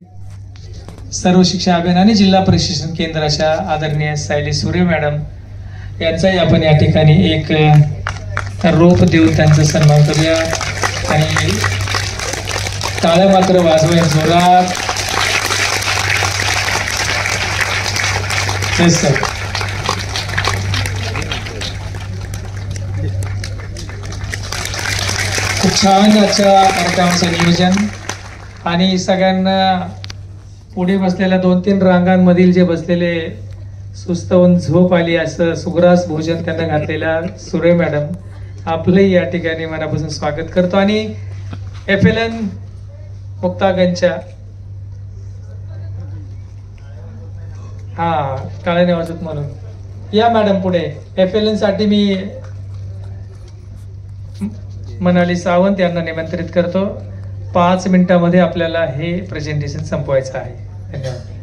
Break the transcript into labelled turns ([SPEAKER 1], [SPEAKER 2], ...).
[SPEAKER 1] सर्व शिक्षा अभियान आणि जिल्हा प्रशिक्षण केंद्राच्या आदरणीय सायली सूर्य मॅडम यांचाही आपण या ठिकाणी एक रोप देऊन त्यांचा सन्मान करूया आणि टाळ्या मात्र वाजवूया जोरात. सर खूप छान आजच्या कार्यक्रमाचं नियोजन आणि सगळ्यांना पुढे बसलेल्या 2-3 रांगांमधील जे बसलेले सुस्त होऊन झोप आली असं सुग्रास भोजन त्यांना घातलेल्या सूर्य मॅडम आपलंही या ठिकाणी मनापासून स्वागत करतो. आणि FLN मुक्तागंजच्या टाळ्याने वाजत म्हणून या मॅडम पुढे. FLN साठी मी मनाली सावंत यांना निमंत्रित करतो. 5 मिनिटांमध्ये आपल्याला हे प्रेझेंटेशन संपवायचं आहे. धन्यवाद.